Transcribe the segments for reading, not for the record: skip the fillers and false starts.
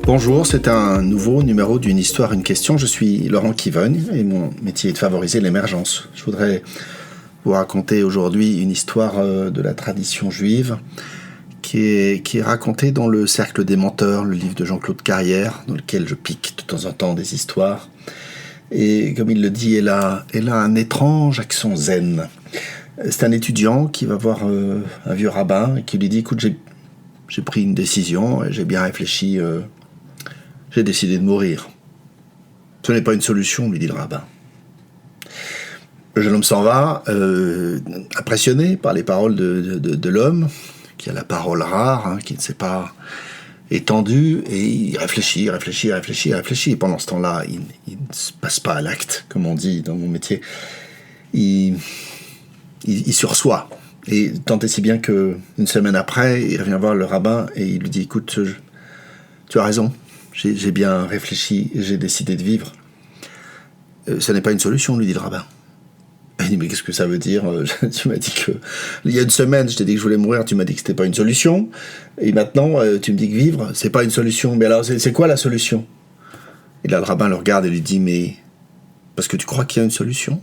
Bonjour, c'est un nouveau numéro d'une histoire, une question. Je suis Laurent Kivogne et mon métier est de favoriser l'émergence. Je voudrais vous raconter aujourd'hui une histoire de la tradition juive qui est racontée dans le Cercle des menteurs, le livre de Jean-Claude Carrière, dans lequel je pique de temps en temps des histoires. Et comme il le dit, elle a un étrange accent zen. C'est un étudiant qui va voir un vieux rabbin et qui lui dit « Écoute, j'ai pris une décision, j'ai bien réfléchi, j'ai décidé de mourir. Ce n'est pas une solution, lui dit le rabbin. » Le jeune homme s'en va, impressionné par les paroles de l'homme, qui a la parole rare, qui ne s'est pas étendue, et il réfléchit. Et pendant ce temps-là, il ne se passe pas à l'acte, comme on dit dans mon métier. Il sursoit. Et tant et si bien qu'une semaine après, il revient voir le rabbin et il lui dit « Écoute, tu as raison, j'ai bien réfléchi et j'ai décidé de vivre. » Ce n'est pas une solution, lui dit le rabbin. Il dit « Mais qu'est-ce que ça veut dire ? Tu m'as dit que... Il y a une semaine, je t'ai dit que je voulais mourir, tu m'as dit que c'était pas une solution. Et maintenant, tu me dis que vivre, c'est pas une solution. Mais alors, c'est quoi la solution ?» Et là, le rabbin le regarde et lui dit « Mais parce que tu crois qu'il y a une solution ?»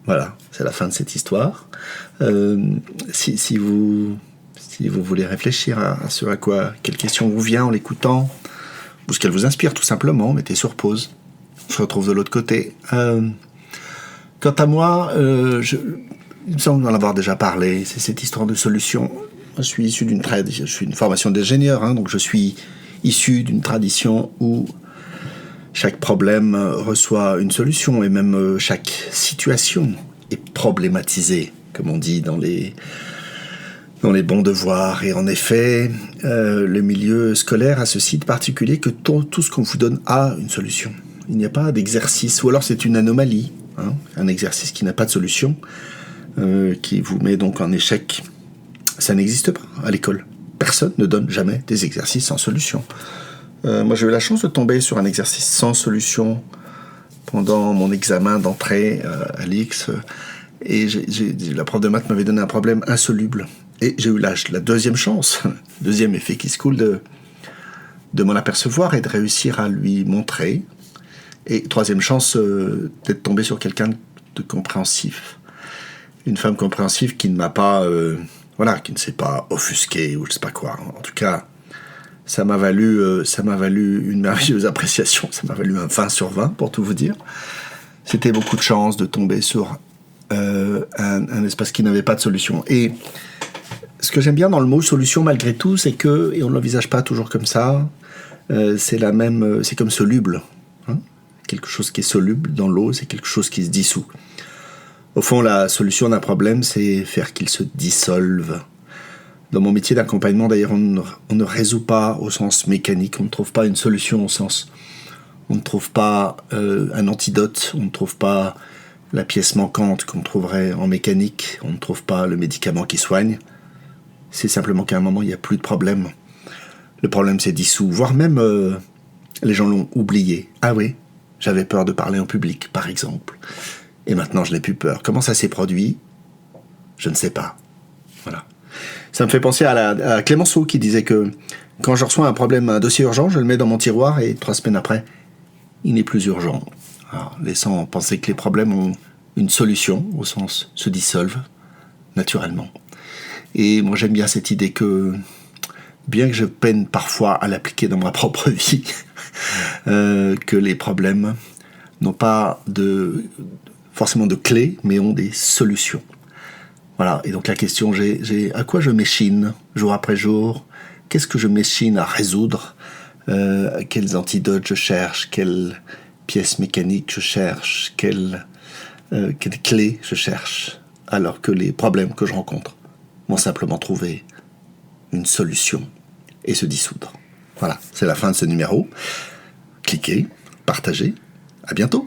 Voilà, c'est la fin de cette histoire. Si vous voulez réfléchir à ce à quoi, quelle question vous vient en l'écoutant, ou ce qu'elle vous inspire tout simplement, mettez sur pause. On se retrouve de l'autre côté. Quant à moi, il me semble en avoir déjà parlé, c'est cette histoire de solution. Je suis issu je suis une formation d'ingénieur, donc je suis issu d'une tradition où chaque problème reçoit une solution et même chaque situation est problématisée, comme on dit dans les bons devoirs. Et en effet, le milieu scolaire a ceci de particulier que tout ce qu'on vous donne a une solution. Il n'y a pas d'exercice, ou alors c'est une anomalie, un exercice qui n'a pas de solution, qui vous met donc en échec. Ça n'existe pas à l'école. Personne ne donne jamais des exercices sans solution. Moi, j'ai eu la chance de tomber sur un exercice sans solution pendant mon examen d'entrée à l'IX. Et la prof de maths m'avait donné un problème insoluble. Et j'ai eu la deuxième chance, deuxième effet qui se coule, de m'en apercevoir et de réussir à lui montrer. Et troisième chance, d'être tombé sur quelqu'un de compréhensif. Une femme compréhensive qui ne m'a pas... qui ne s'est pas offusquée ou je ne sais pas quoi. En tout cas... Ça m'a valu une merveilleuse appréciation, ça m'a valu un 20 sur 20 pour tout vous dire. C'était beaucoup de chance de tomber sur un espace qui n'avait pas de solution. Et ce que j'aime bien dans le mot solution malgré tout, c'est que, et on ne l'envisage pas toujours comme ça, c'est comme soluble. Quelque chose qui est soluble dans l'eau, c'est quelque chose qui se dissout. Au fond, la solution d'un problème, c'est faire qu'il se dissolve. Dans mon métier d'accompagnement, d'ailleurs, on ne résout pas au sens mécanique, on ne trouve pas une solution au sens... On ne trouve pas un antidote, on ne trouve pas la pièce manquante qu'on trouverait en mécanique, on ne trouve pas le médicament qui soigne. C'est simplement qu'à un moment, il n'y a plus de problème. Le problème s'est dissous, voire même les gens l'ont oublié. Ah oui, j'avais peur de parler en public, par exemple. Et maintenant, je n'ai plus peur. Comment ça s'est produit ? Je ne sais pas. Voilà. Ça me fait penser à Clémenceau qui disait que quand je reçois un dossier urgent, je le mets dans mon tiroir et 3 semaines après, il n'est plus urgent. Alors, laissant penser que les problèmes ont une solution, au sens se dissolvent naturellement. Et moi j'aime bien cette idée que, bien que je peine parfois à l'appliquer dans ma propre vie, que les problèmes n'ont pas forcément de clés, mais ont des solutions. Voilà, et donc la question, à quoi je m'échine jour après jour ? Qu'est-ce que je m'échine à résoudre ? Quels antidotes je cherche ? Quelles pièces mécaniques je cherche ? Quelles clés je cherche ? Alors que les problèmes que je rencontre vont simplement trouver une solution et se dissoudre. Voilà, c'est la fin de ce numéro. Cliquez, partagez, à bientôt.